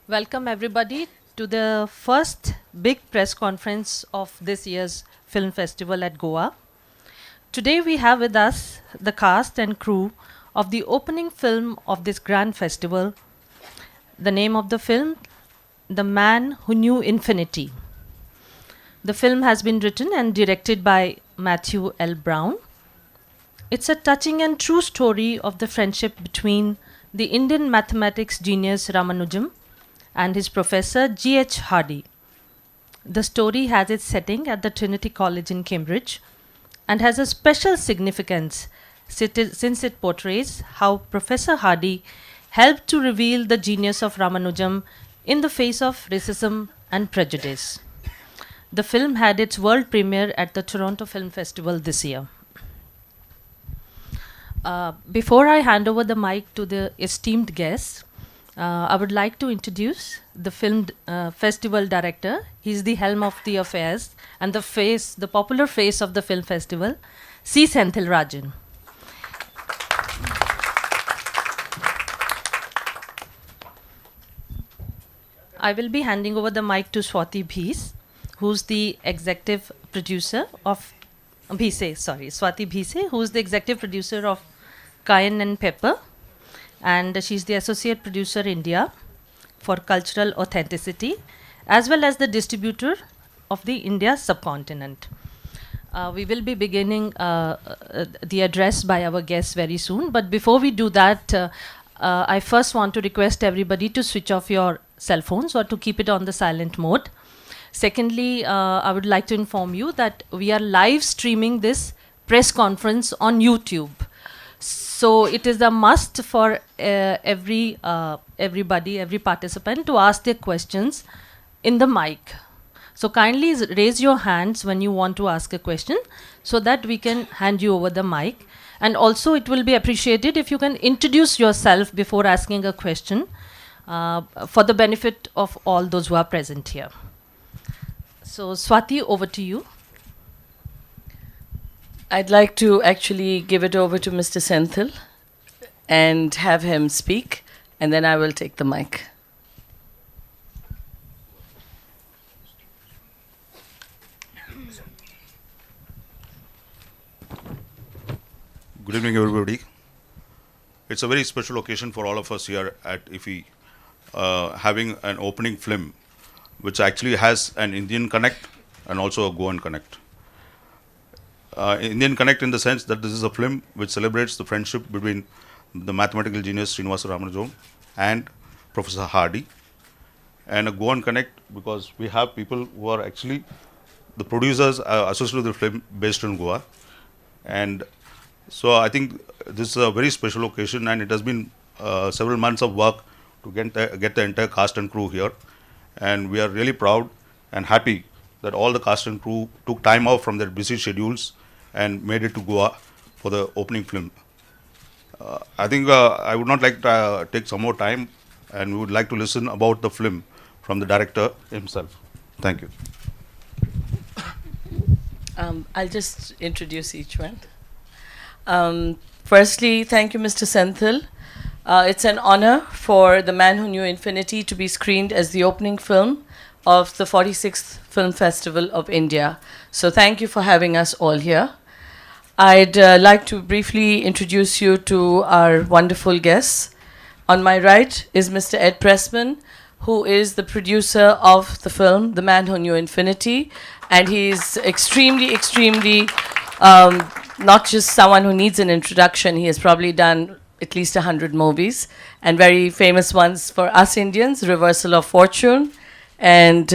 Welcome everybody to the first big press conference of this year's film festival at Goa. Today we have with us the cast and crew of the opening film of this grand festival. The name of the film, The Man Who Knew Infinity. The film has been written and directed by Matthew L. Brown. It's a touching and true story of the friendship between the Indian mathematics genius Ramanujam and his professor G.H. Hardy. The story has its setting at the Trinity College in Cambridge and has a special significance since it portrays how Professor Hardy helped to reveal the genius of Ramanujam in the face of racism and prejudice. The film had its world premiere at the Toronto Film Festival this year. Before I hand over the mic to the esteemed guests, I would like to introduce the film festival director. He's the helm of the affairs and the popular face of the film festival, C. Senthil Rajan. I will be handing over the mic to Swati Bhise, who's the executive producer of Swati Bhise, who's the executive producer of Cayenne and Pepper, and she's the associate producer India for cultural authenticity, as well as the distributor of the India subcontinent. We will be beginning the address by our guests very soon, but before we do that, I first want to request everybody to switch off your cell phones or to keep it on the silent mode. Secondly, I would like to inform you that we are live streaming this press conference on YouTube. So it is a must for every participant to ask their questions in the mic. So kindly raise your hands when you want to ask a question so that we can hand you over the mic. And also it will be appreciated if you can introduce yourself before asking a question for the benefit of all those who are present here. So Swati, over to you. I'd like to actually give it over to Mr. Senthil and have him speak, and then I will take the mic. Good evening, everybody. It's a very special occasion for all of us here at IFFI, having an opening film, which actually has an Indian connect and also a Goan connect. Indian connect in the sense that this is a film which celebrates the friendship between the mathematical genius Srinivasa Ramanujam and Professor Hardy, and a Goan connect because we have people who are actually the producers associated with the film based in Goa, and so I think this is a very special occasion, and it has been several months of work to get the entire cast and crew here, and we are really proud and happy that all the cast and crew took time off from their busy schedules and made it to Goa for the opening film. I think I would not like to take some more time, and we would like to listen about the film from the director himself. Thank you. I'll just introduce each one. Firstly, thank you, Mr. Senthil. It's an honor for The Man Who Knew Infinity to be screened as the opening film of the 46th Film Festival of India. So thank you for having us all here. I'd like to briefly introduce you to our wonderful guests. On my right is Mr. Ed Pressman, who is the producer of the film, The Man Who Knew Infinity. And he's extremely, not just someone who needs an introduction. He has probably done at least 100 movies, and very famous ones for us Indians, Reversal of Fortune. And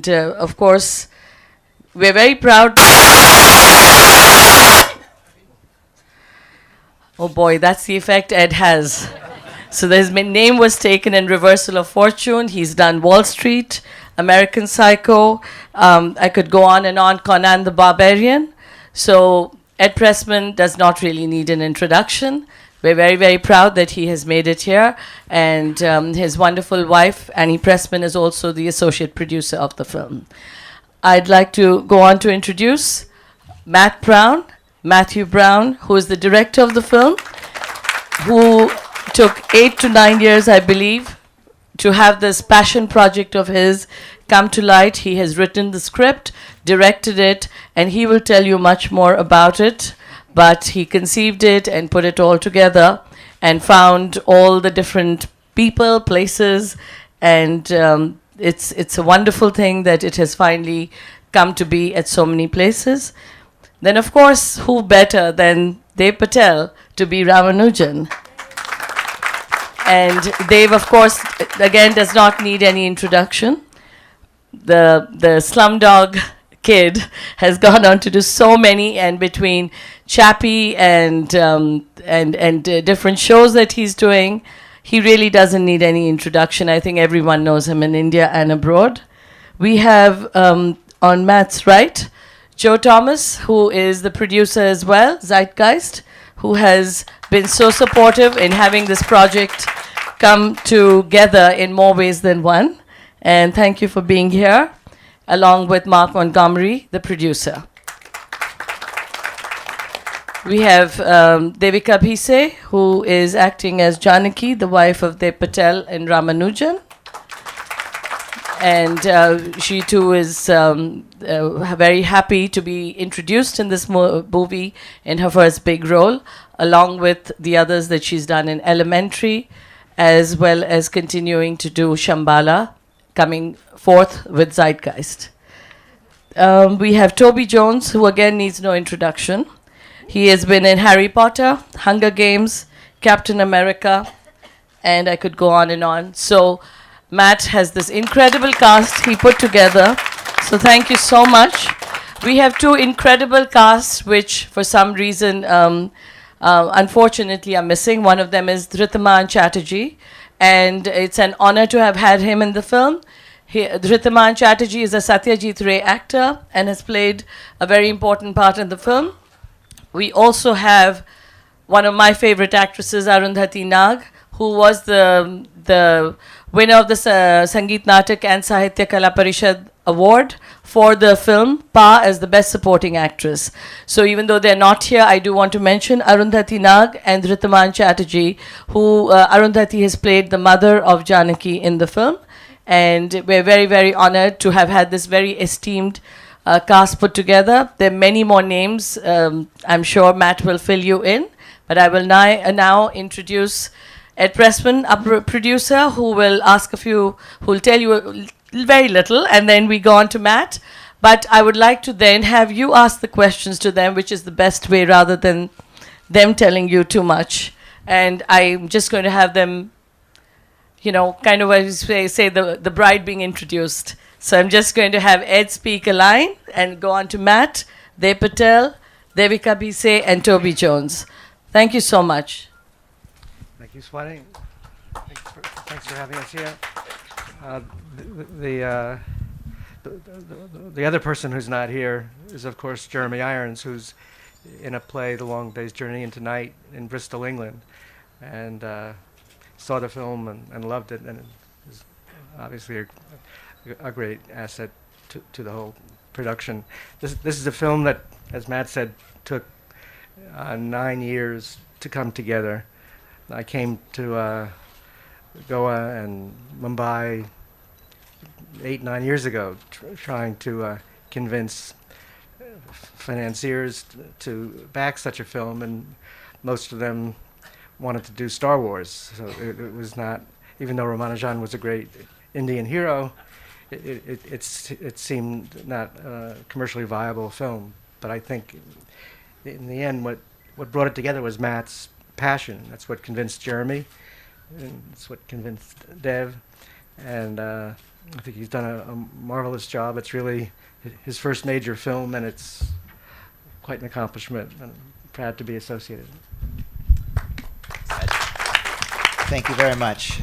of course, we're very proud. Oh boy, that's the effect Ed has. So his name was taken in Reversal of Fortune. He's done Wall Street, American Psycho. I could go on and on, Conan the Barbarian. So Ed Pressman does not really need an introduction. We're very proud that he has made it here. And his wonderful wife, Annie Pressman, is also the associate producer of the film. I'd like to go on to introduce Matthew Brown, who is the director of the film, who took 8 to 9 years, I believe, to have this passion project of his come to light. He has written the script, directed it, and he will tell you much more about it. But he conceived it and put it all together and found all the different people, places, and it's a wonderful thing that it has finally come to be at so many places. Then, of course, who better than Dev Patel to be Ramanujan? And Dev, of course, again, does not need any introduction. The Slumdog Kid has gone on to do so many, and between Chappie and different shows that he's doing, he really doesn't need any introduction. I think everyone knows him in India and abroad. We have on Matt's right, Joe Thomas, who is the producer as well, Zeitgeist, who has been so supportive in having this project come together in more ways than one. And thank you for being here, along with Mark Montgomery, the producer. We have Devika Bhise, who is acting as Janaki, the wife of Dev Patel and Ramanujan. And she too is very happy to be introduced in this movie in her first big role, along with the others that she's done in Elementary, as well as continuing to do Shambhala, coming forth with Zeitgeist. We have Toby Jones, who again needs no introduction. He has been in Harry Potter, Hunger Games, Captain America, and I could go on and on. So Matt has this incredible cast he put together. So thank you so much. We have two incredible casts, which for some reason, unfortunately, are missing. One of them is Dhritaman Chatterjee, and it's an honor to have had him in the film. Dhritaman Chatterjee is a Satyajit Ray actor and has played a very important part in the film. We also have one of my favorite actresses, Arundhati Nag, who was the winner of the Sangeet Natak and Sahitya Kala Parishad Award for the film Pa as the Best Supporting Actress. So even though they're not here, I do want to mention Arundhati Nag and Dhritaman Chatterjee, who Arundhati has played the mother of Janaki in the film. And we're very, very honored to have had this very esteemed cast put together. There are many more names. I'm sure Matt will fill you in. But I will now introduce Ed Pressman, a producer, who will tell you very little, and then we go on to Matt. But I would like to then have you ask the questions to them, which is the best way, rather than them telling you too much. And I'm just going to have them, kind of as we say the bride being introduced. So I'm just going to have Ed speak a line and go on to Matt, Dev Patel, Devika Bhise, and Toby Jones. Thank you so much. Thank you, Swati. Thanks for having us here. The other person who's not here is, of course, Jeremy Irons, who's in a play, The Long Day's Journey into Night, in Bristol, England, and saw the film and loved it, and it was obviously a great asset to the whole production. This is a film that, as Matt said, took 9 years to come together. I came to Goa and Mumbai 8-9 years ago, trying to convince financiers to back such a film, and most of them wanted to do Star Wars. So it was not, even though Ramanujan was a great Indian hero, it seemed not a commercially viable film. But I think in the end, what brought it together was Matt's passion. That's what convinced Jeremy, and that's what convinced Dev, and I think he's done a marvelous job. It's really his first major film, and it's quite an accomplishment, and I'm proud to be associated. Thank you very much.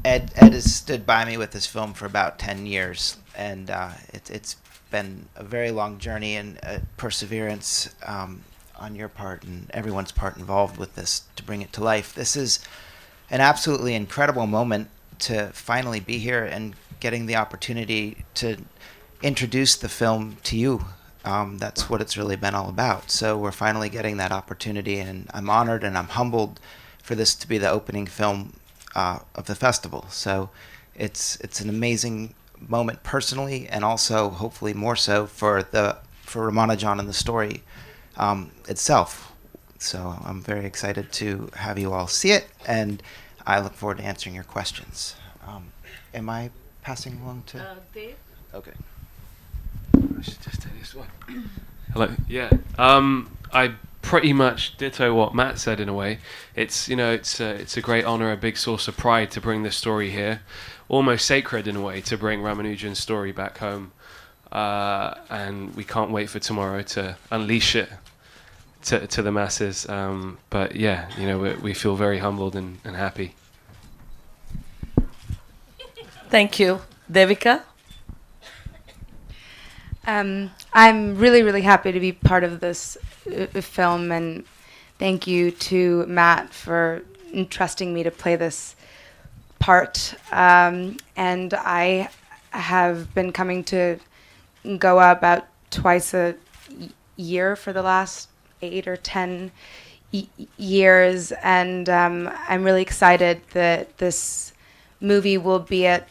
Ed has stood by me with this film for about 10 years, and it's been a very long journey and perseverance on your part and everyone's part involved with this to bring it to life. This is an absolutely incredible moment to finally be here and getting the opportunity to introduce the film to you. That's what it's really been all about. So we're finally getting that opportunity, and I'm honored and I'm humbled for this to be the opening film of the festival. So it's an amazing moment personally, and also hopefully more so for Ramanujan and the story itself. So I'm very excited to have you all see it, and I look forward to answering your questions. Am I passing along to Dave? Okay. I should just take this one. Hello. Yeah. I pretty much ditto what Matt said in a way. It's it's a great honor, a big source of pride to bring this story here, almost sacred in a way to bring Ramanujan's story back home, and we can't wait for tomorrow to unleash it to the masses. But yeah, we feel very humbled and happy. Thank you. Devika? I'm really, really happy to be part of this film, and thank you to Matt for entrusting me to play this part. And I have been coming to Goa about twice a year for the last 8 or 10 years, and I'm really excited that this movie will be at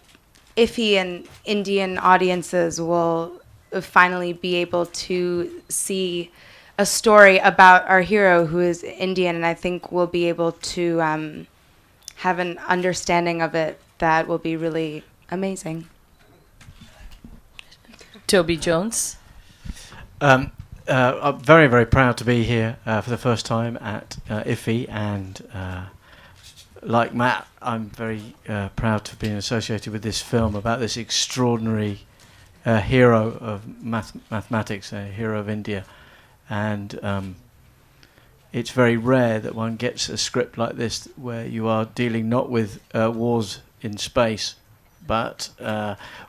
IFFI, and Indian audiences will finally be able to see a story about our hero who is Indian, and I think we'll be able to have an understanding of it that will be really amazing. Toby Jones? I'm very, very proud to be here for the first time at IFFI, and like Matt, I'm very proud to have been associated with this film about this extraordinary hero of mathematics, a hero of India. And it's very rare that one gets a script like this where you are dealing not with wars in space, but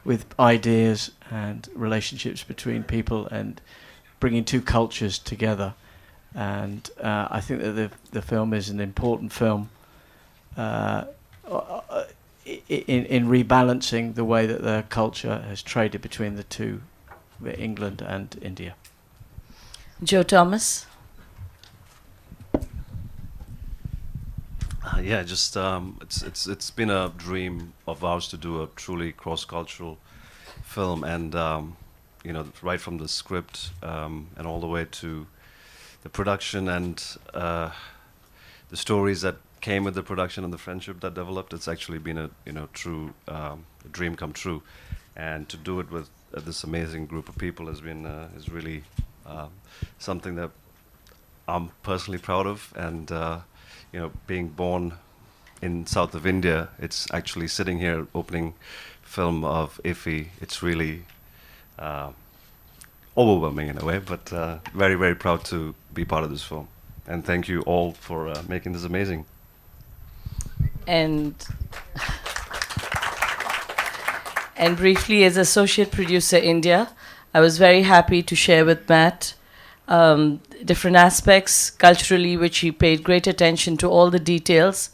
with ideas and relationships between people and bringing two cultures together. And I think that the film is an important film in rebalancing the way that the culture has traded between the two, England and India. Joe Thomas? Yeah, just it's been a dream of ours to do a truly cross-cultural film, and right from the script and all the way to the production and the stories that came with the production and the friendship that developed. It's actually been a true dream come true, and to do it with this amazing group of people has been is really something that I'm personally proud of. And being born in south of India, it's actually sitting here opening film of IFFI. It's really overwhelming in a way, but very, very proud to be part of this film. And thank you all for making this amazing. And briefly, as Associate Producer India, I was very happy to share with Matt different aspects culturally, which he paid great attention to all the details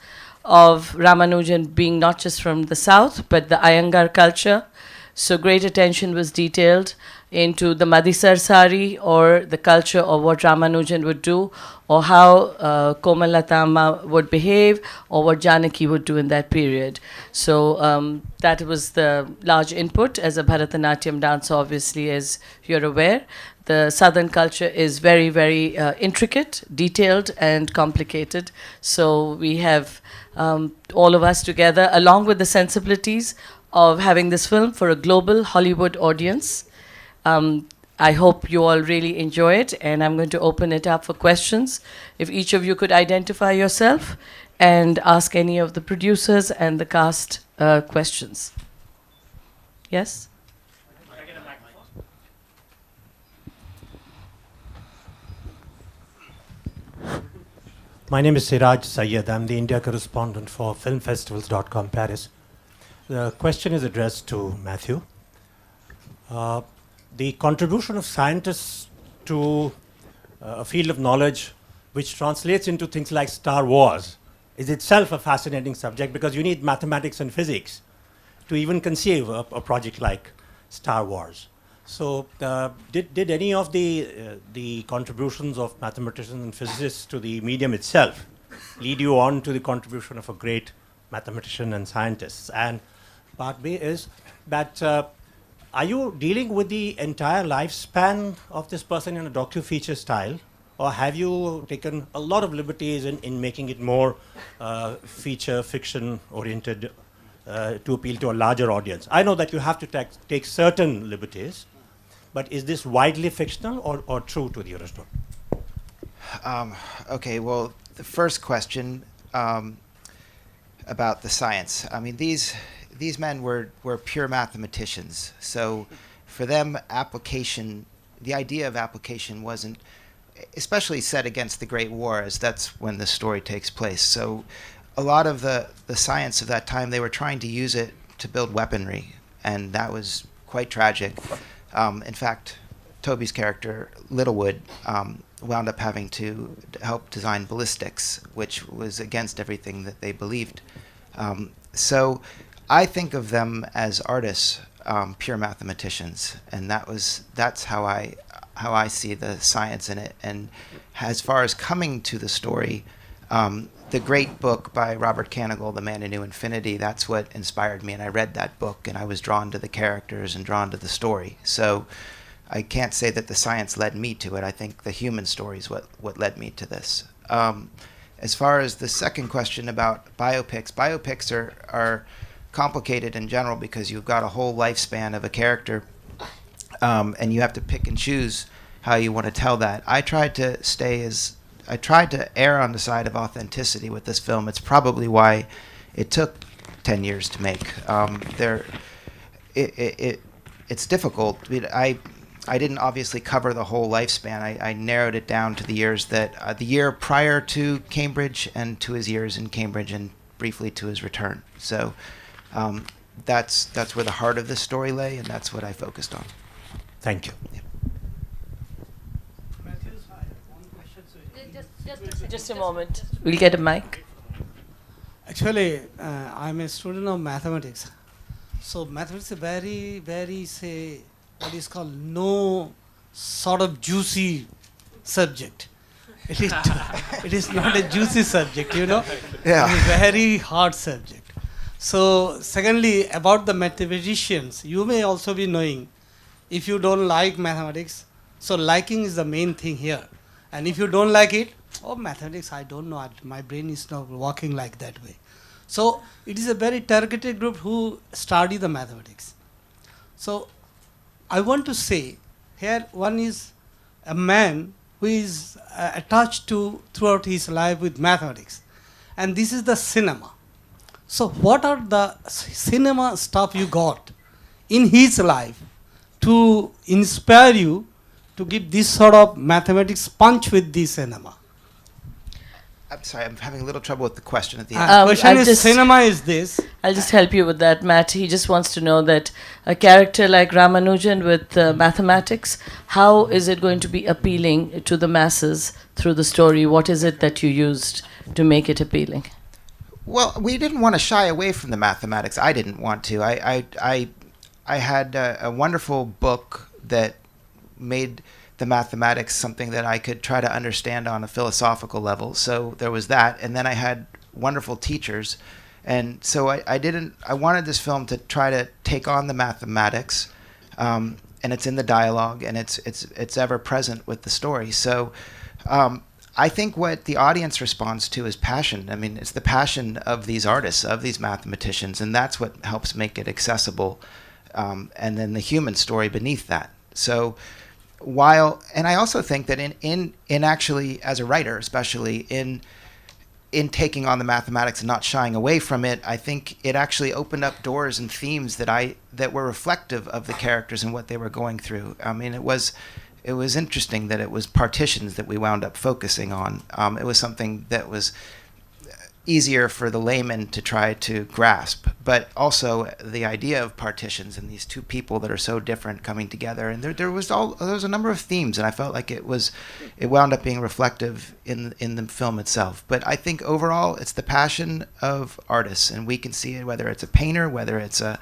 of Ramanujan being not just from the south, but the Iyengar culture. So great attention was detailed into the Madisar sari, or the culture of what Ramanujan would do, or how Komalatama would behave, or what Janaki would do in that period. So that was the large input. As a Bharatanatyam dancer, obviously, as you're aware, the southern culture is very, very intricate, detailed, and complicated. So we have all of us together, along with the sensibilities of having this film for a global Hollywood audience. I hope you all really enjoy it, and I'm going to open it up for questions. If each of you could identify yourself and ask any of the producers and the cast questions. Yes? My name is Siraj Syed. I'm the India correspondent for filmfestivals.com Paris. The question is addressed to Matthew. The contribution of scientists to a field of knowledge which translates into things like Star Wars is itself a fascinating subject, because you need mathematics and physics to even conceive a project like Star Wars. So did any of the contributions of mathematicians and physicists to the medium itself lead you on to the contribution of a great mathematicians and scientists. And part B is that are you dealing with the entire lifespan of this person in a docu-feature style, or have you taken a lot of liberties in making it more feature fiction oriented to appeal to a larger audience? I know that you have to take certain liberties, but is this widely fictional or true to the original? Okay, well, the first question about the science. I mean, these men were pure mathematicians. So for them, application, the idea of application wasn't, especially set against the Great War, as that's when the story takes place. So a lot of the science of that time, they were trying to use it to build weaponry, and that was quite tragic. In fact, Toby's character, Littlewood, wound up having to help design ballistics, which was against everything that they believed. So I think of them as artists, pure mathematicians, and that's how I see the science in it. And as far as coming to the story, the great book by Robert Kanigel, The Man Who Knew Infinity, that's what inspired me, and I read that book, and I was drawn to the characters and drawn to the story. So I can't say that the science led me to it. I think the human story is what led me to this. As far as the second question about biopics are complicated in general because you've got a whole lifespan of a character, and you have to pick and choose how you want to tell that. I tried to err on the side of authenticity with this film. It's probably why it took 10 years to make. It's difficult. I didn't obviously cover the whole lifespan. I narrowed it down to the years that the year prior to Cambridge and to his years in Cambridge and briefly to his return. So that's where the heart of this story lay, and that's what I focused on. Thank you. Yeah. Just a moment. We'll get a mic. Actually, I'm a student of mathematics. So mathematics is very, very, say, what is called no sort of juicy subject. It is not a juicy subject, you know. Yeah. It's a very hard subject. So secondly, about the mathematicians, you may also be knowing, if you don't like mathematics, so liking is the main thing here. And if you don't like it, oh, mathematics, I don't know, my brain is not working like that way. So it is a very targeted group who study the mathematics. So I want to say, here one is a man who is attached to throughout his life with mathematics. And this is the cinema. So what are the cinema stuff you got in his life to inspire you to give this sort of mathematics punch with the cinema? I'm sorry, I'm having a little trouble with the question at the end. Question is, cinema is this. I'll just help you with that, Matt. He just wants to know that a character like Ramanujan with mathematics, how is it going to be appealing to the masses through the story? What is it that you used to make it appealing? Well, we didn't want to shy away from the mathematics. I didn't want to. I had a wonderful book that made the mathematics something that I could try to understand on a philosophical level. So there was that, and then I had wonderful teachers, and so I wanted this film to try to take on the mathematics, and it's in the dialogue, and it's ever present with the story. So I think what the audience responds to is passion. I mean, it's the passion of these artists, of these mathematicians, and that's what helps make it accessible, and then the human story beneath that. So and I also think that in actually, as a writer, especially in taking on the mathematics and not shying away from it, I think it actually opened up doors and themes that were reflective of the characters and what they were going through. I mean, it was interesting that it was partitions that we wound up focusing on. It was something that was easier for the layman to try to grasp, but also the idea of partitions and these two people that are so different coming together, and there was a number of themes, and I felt like it wound up being reflective in the film itself. But I think overall it's the passion of artists, and we can see it whether it's a painter, whether it's a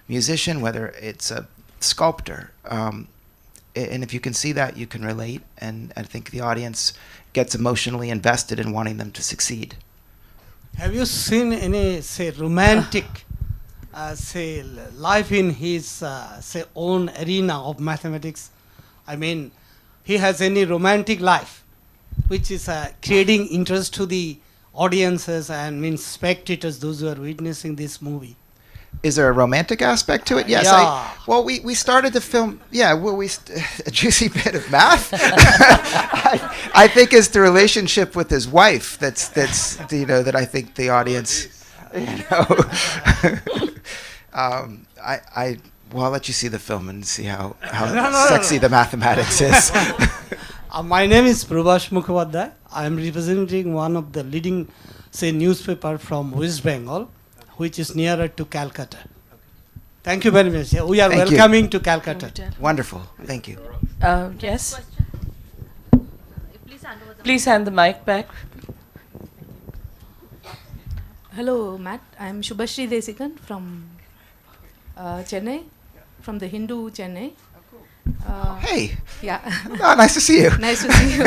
musician, whether it's a sculptor, and if you can see that, you can relate, and I think the audience gets emotionally invested in wanting them to succeed. Have you seen any, say, romantic, say, life in his, say, own arena of mathematics? I mean, he has any romantic life, which is creating interest to the audiences and means spectators, those who are witnessing this movie. Is there a romantic aspect to it? Yes. Yeah. Well, we started the film. Yeah. Well, a juicy bit of math. I think it's the relationship with his wife that's that I think the audience, well, I'll let you see the film and see how sexy the mathematics is. My name is Prabhash Mukhopadhyay. I am representing one of the leading, say, newspaper from West Bengal, which is nearer to Calcutta. Thank you very much. We are Thank you. welcoming to Calcutta. Wonderful. Thank you. Yes. Please hand the mic back. Hello, Matt. I'm Shubhashri Desikan from Chennai, from the Hindu Chennai. Hey. Yeah. Oh, nice to see you. Nice to see you.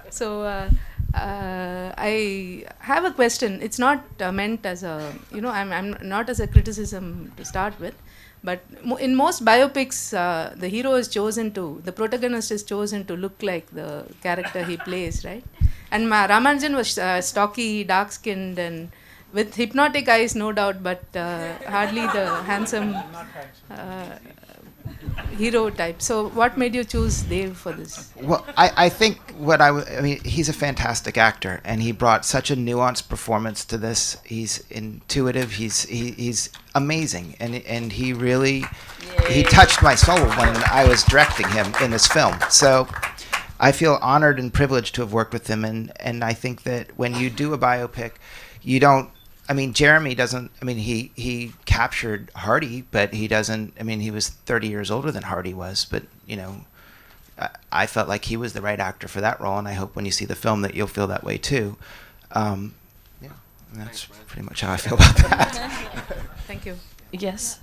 So, I have a question. It's not meant as a, I'm not as a criticism to start with, but in most biopics, the hero is chosen to, the protagonist is chosen to look like the character he plays, right? And Ramanujan was stocky, dark-skinned, and with hypnotic eyes, no doubt, but hardly the handsome hero type. So what made you choose Dave for this? Well, I think I mean, he's a fantastic actor, and he brought such a nuanced performance to this. He's intuitive. He's amazing, and he really he touched my soul when I was directing him in this film. So I feel honored and privileged to have worked with him, and I think that when you do a biopic, you don't. I mean, Jeremy doesn't. I mean, he captured Hardy, but he doesn't. I mean, he was 30 years older than Hardy was, but I felt like he was the right actor for that role, and I hope when you see the film that you'll feel that way too. Yeah, and that's pretty much how I feel about that. Thank you. Yes.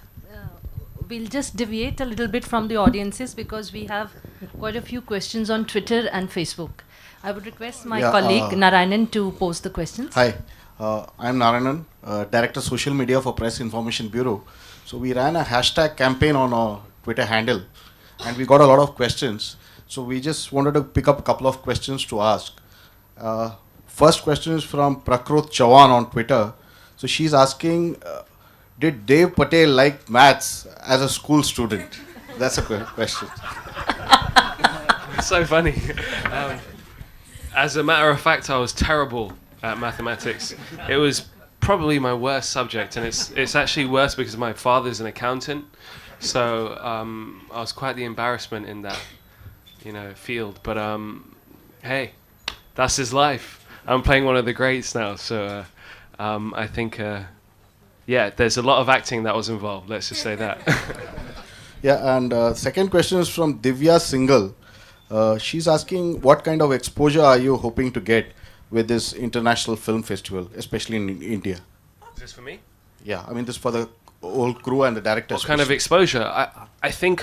We'll just deviate a little bit from the audiences because we have quite a few questions on Twitter and Facebook. I would request my colleague Narayanan to pose the questions. Hi. I'm Narayanan, Director Social Media for Press Information Bureau. So we ran a hashtag campaign on our Twitter handle, and we got a lot of questions. So we just wanted to pick up a couple of questions to ask. First question is from Prakrut Chavan on Twitter. So she's asking, did Dave Patel like maths as a school student? That's a question. It's so funny. As a matter of fact, I was terrible at mathematics. It was probably my worst subject, and it's actually worse because my father's an accountant. So I was quite the embarrassment in that, field. But hey, that's his life. I'm playing one of the greats now, so I think there's a lot of acting that was involved. Let's just say that. Yeah, and second question is from Divya Singhal. She's asking, what kind of exposure are you hoping to get with this international film festival, especially in India? Is this for me? Yeah, I mean, this is for the whole crew and the director. What kind of exposure? I think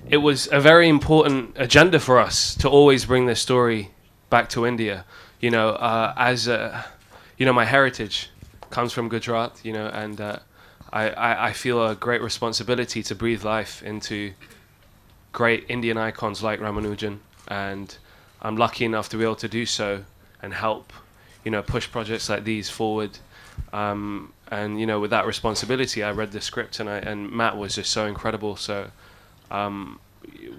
it was a very important agenda for us to always bring this story back to India. As my heritage comes from Gujarat, and I feel a great responsibility to breathe life into great Indian icons like Ramanujan, and I'm lucky enough to be able to do so and help, push projects like these forward. And with that responsibility, I read the script, and Matt was just so incredible. So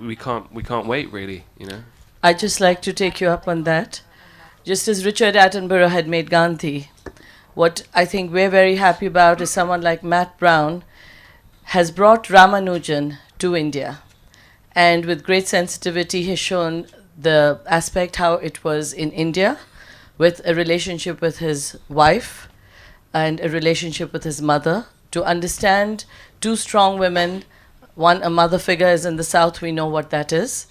we can't wait, really. I'd just like to take you up on that. Just as Richard Attenborough had made Gandhi, what I think we're very happy about is someone like Matt Brown has brought Ramanujan to India, and with great sensitivity has shown the aspect how it was in India, with a relationship with his wife and a relationship with his mother, to understand two strong women. One, a mother figure, is in the South, we know what that is.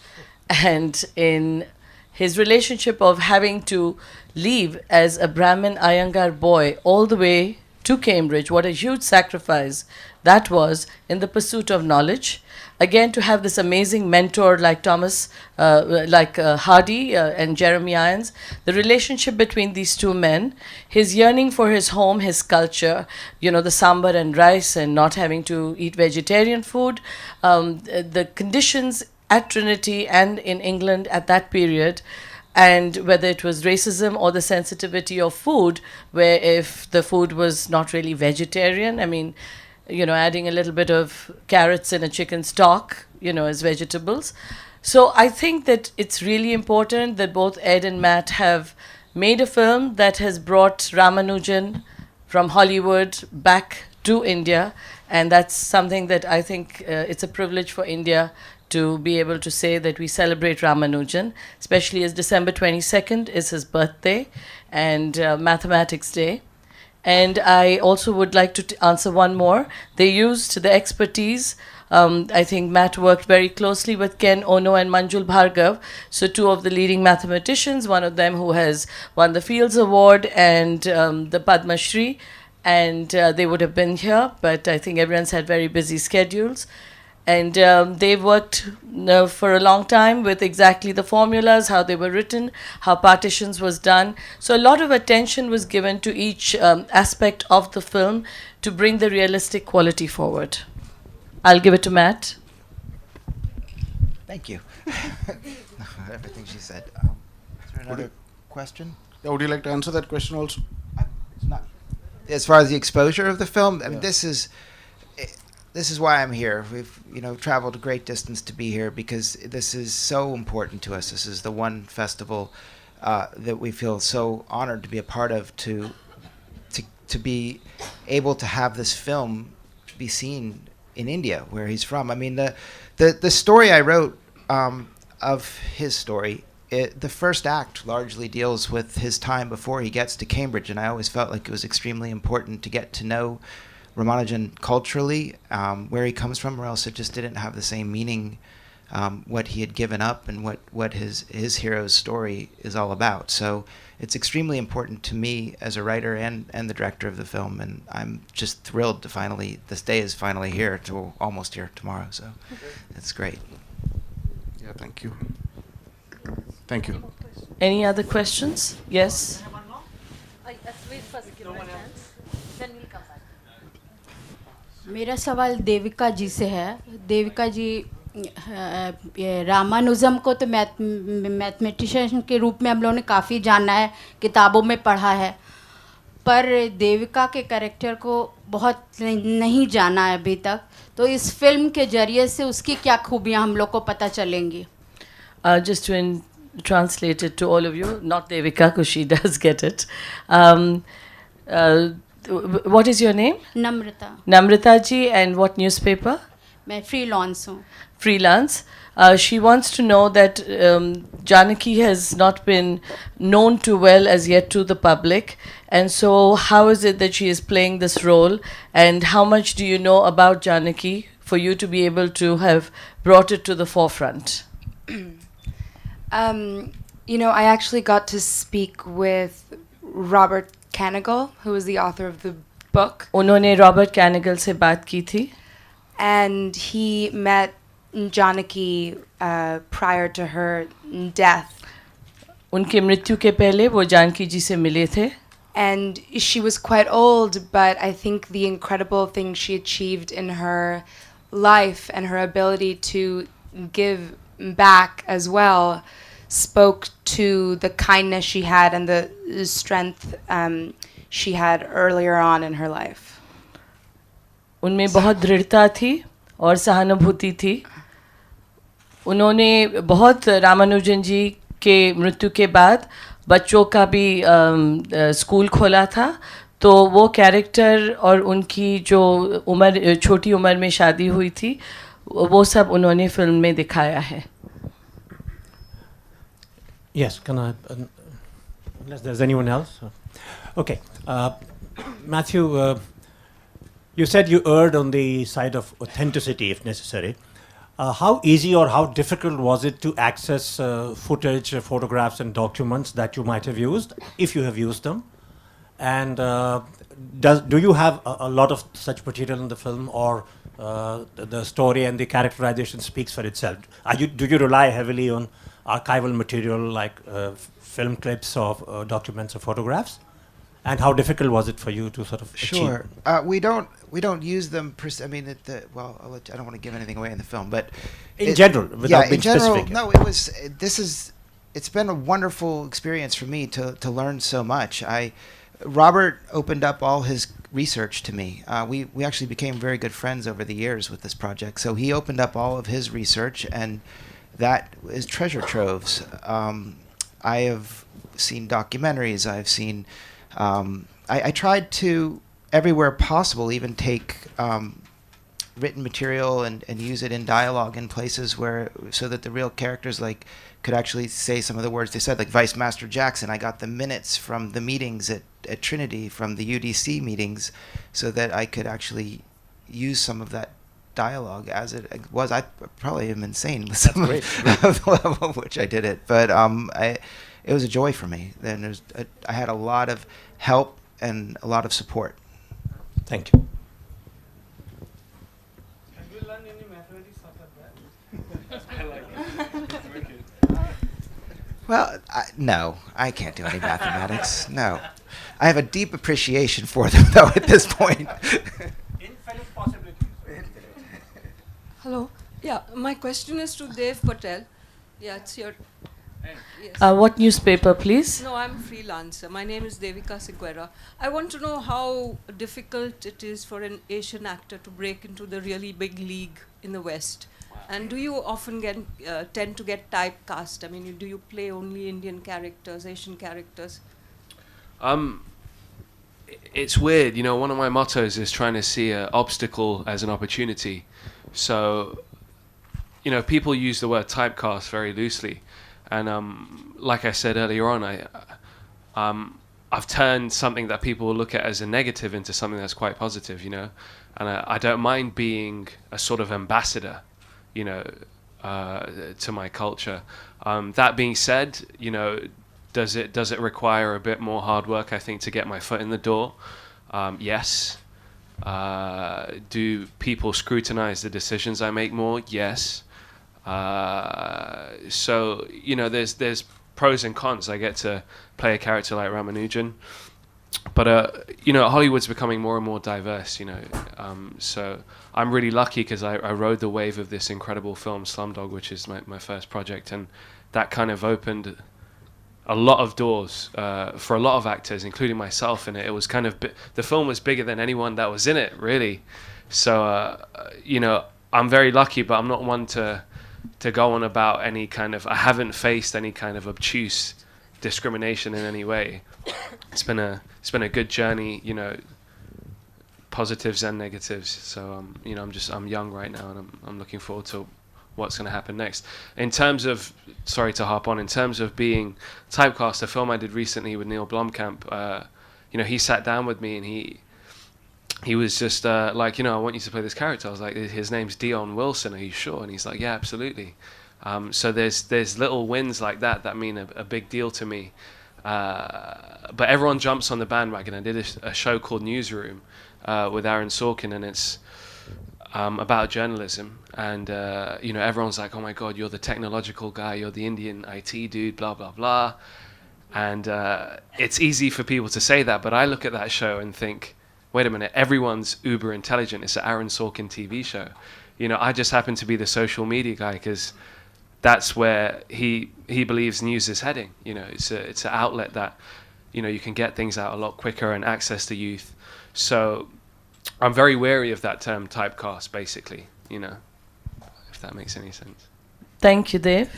And in his relationship of having to leave as a Brahmin Iyengar boy all the way to Cambridge, what a huge sacrifice that was in the pursuit of knowledge. again, to have this amazing mentor like Hardy and Jeremy Irons, the relationship between these two men, his yearning for his home, his culture, the sambar and rice and not having to eat vegetarian food, the conditions at Trinity and in England at that period, and whether it was racism or the sensitivity of food, where if the food was not really vegetarian, adding a little bit of carrots in a chicken stock, as vegetables. So I think that it's really important that both Ed and Matt have made a film that has brought Ramanujan from Hollywood back to India, and that's something that I think it's a privilege for India to be able to say that we celebrate Ramanujan, especially as December 22nd is his birthday and Mathematics Day. And I also would like to answer one more. They used the expertise. I think Matt worked very closely with Ken Ono and Manjul Bhargav, so two of the leading mathematicians, one of them who has won the Fields Award and the Padma Shri, and they would have been here, but I think everyone's had very busy schedules. And they've worked for a long time with exactly the formulas, how they were written, how partitions was done. So a lot of attention was given to each aspect of the film to bring the realistic quality forward. I'll give it to Matt. Thank you. Everything she said. Is there another question? Yeah, would you like to answer that question also? As far as the exposure of the film, this is why I'm here. We've traveled a great distance to be here because this is so important to us. This is the one festival that we feel so honored to be a part of, to be able to have this film be seen in India, where he's from. The story I wrote of his story, the first act largely deals with his time before he gets to Cambridge, and I always felt like it was extremely important to get to know Ramanujan culturally, where he comes from, or else it just didn't have the same meaning, what he had given up and what his hero's story is all about. So it's extremely important to me as a writer and the director of the film, and I'm just thrilled to this day is finally here, to almost here tomorrow, so it's great. Yeah, thank you. Thank you. Any other questions? Yes? मेरा सवाल देविका जी से है. देविका जी, रामानुजम को तो mathematician के रूप में हम लोगों ने काफ़ी जाना है, किताबों में पढ़ा है, पर देविका के कैरेक्टर को बहुत नहीं जाना है अभी तक. तो इस फिल्म के जरिए से उसकी क्या खूबियाँ हम लोग को पता चलेंगी? Just to translate it to all of you, not Devika, because she does get it. What is your name? Namrata. Namrata ji, and what newspaper? मैं freelance हूँ. Freelance. She wants to know that Janaki has not been known too well as yet to the public, and so how is it that she is playing this role, and how much do you know about Janaki for you to be able to have brought it to the forefront? I actually got to speak with Robert Canigal, who is the author of the book. उन्होंने Robert Canigal से बात की थी. And he met Janaki prior to her death. उनके मृत्यु के पहले वो जानकी जी से मिले थे. And she was quite old, but I think the incredible thing she achieved in her life and her ability to give back as well spoke to the kindness she had and the strength she had earlier on in her life. उनमें बहुत दृढ़ता थी और सहानुभूति थी. उन्होंने बहुत रामानुजन जी के मृत्यु के बाद बच्चों का भी स्कूल खोला था, तो वो कैरेक्टर और उनकी जो छोटी उम्र में शादी हुई थी, वो सब उन्होंने फिल्म में दिखाया है. Yes, can I, unless there's anyone else? Okay. Matthew, you said you erred on the side of authenticity if necessary. How easy or how difficult was it to access footage, photographs and documents that you might have used, if you have used them? And do you have a lot of such material in the film, or the story and the characterization speaks for itself? Do you rely heavily on archival material like film clips of documents or photographs? And how difficult was it for you to sort of Sure. achieve? We don't use them. I mean, I don't want to give anything away in the film, but In general, without being in general, specific. no. It's been a wonderful experience for me to learn so much. Robert opened up all his research to me. We actually became very good friends over the years with this project. So he opened up all of his research, and that is treasure troves. I have seen documentaries. I've seen. I tried to everywhere possible, even take written material and use it in dialogue in places where, so that the real characters could actually say some of the words they said, like Vice Master Jackson. I got the minutes from the meetings at Trinity, from the UDC meetings, so that I could actually use some of that dialogue as it was. I probably am insane with some of the level of which I did it, but it was a joy for me. Then I had a lot of help and a lot of support. Thank you. Have you learned any mathematics Well, no, I can't do any mathematics. No, I have a deep appreciation for them, though. At this point. Hello. Yeah, my question is to Dev Patel. Yeah, it's your. Yes. What newspaper, please? No, I'm a freelancer. My name is Devika Seguera. I want to know how difficult it is for an Asian actor to break into the really big league in the West. And do you often tend to get typecast? I mean, do you play only Indian characters, Asian characters? It's weird, you know. One of my mottos is trying to see an obstacle as an opportunity. So, you know, people use the word typecast very loosely, and like I said earlier on, I've turned something that people will look at as a negative into something that's quite positive, you know. And I don't mind being a sort of ambassador, you know, to my culture. That being said, you know, does it require a bit more hard work, I think, to get my foot in the door? Yes. Do people scrutinize the decisions I make more? Yes. So, you know, there's pros and cons. I get to play a character like Ramanujan, but you know, Hollywood's becoming more and more diverse, you know. So I'm really lucky because I rode the wave of this incredible film Slumdog, which is my first project, and that kind of opened a lot of doors for a lot of actors, including myself in it. It was kind of the film was bigger than anyone that was in it, really. So you know, I'm very lucky, but I'm not one to go on about any kind of. I haven't faced any kind of obtuse discrimination in any way. It's been a good journey, you know, positives and negatives. So you know, I'm young right now, and I'm looking forward to what's going to happen next. In terms of, sorry to harp on, in terms of being typecast, a film I did recently with Neil Blomkamp, you know, he sat down with me and he was just like, you know, I want you to play this character. I was like, his name's Dion Wilson, are you sure? And he's like, yeah, absolutely. So there's little wins like that mean a big deal to me. But everyone jumps on the bandwagon. I did a show called Newsroom with Aaron Sorkin, and it's about journalism. And, you know, everyone's like, oh my God, you're the technological guy, you're the Indian IT dude, blah, blah, blah. And it's easy for people to say that, but I look at that show and think, wait a minute, everyone's uber intelligent. It's an Aaron Sorkin TV show. You know, I just happen to be the social media guy because that's where he believes news is heading. You know, it's an outlet that, you know, you can get things out a lot quicker and access to youth. So I'm very wary of that term typecast, basically, you know, if that makes any sense. Thank you, Dave.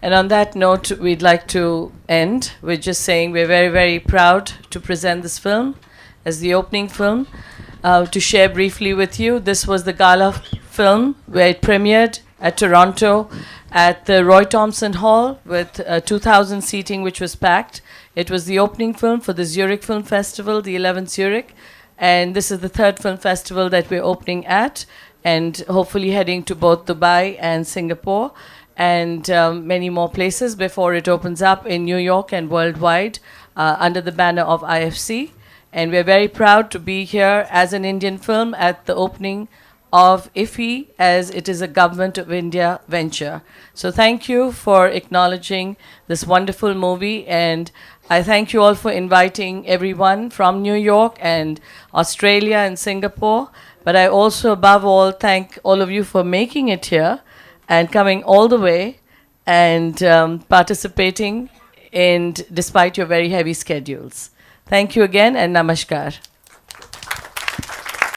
And on that note, we'd like to end with just saying we're very, very proud to present this film as the opening film. To share briefly with you, this was the gala film where it premiered at Toronto at the Roy Thompson Hall with 2,000 seating, which was packed. It was the opening film for the Zurich Film Festival, the 11th Zurich. And this is the third film festival that we're opening at, and hopefully heading to both Dubai and Singapore and many more places before it opens up in New York and worldwide under the banner of IFC. And we're very proud to be here as an Indian film at the opening of IFFI, as it is a Government of India venture. So thank you for acknowledging this wonderful movie, and I thank you all for inviting everyone from New York and Australia and Singapore. But I also, above all, thank all of you for making it here and coming all the way and participating, and despite your very heavy schedules. Thank you again, and namaskar.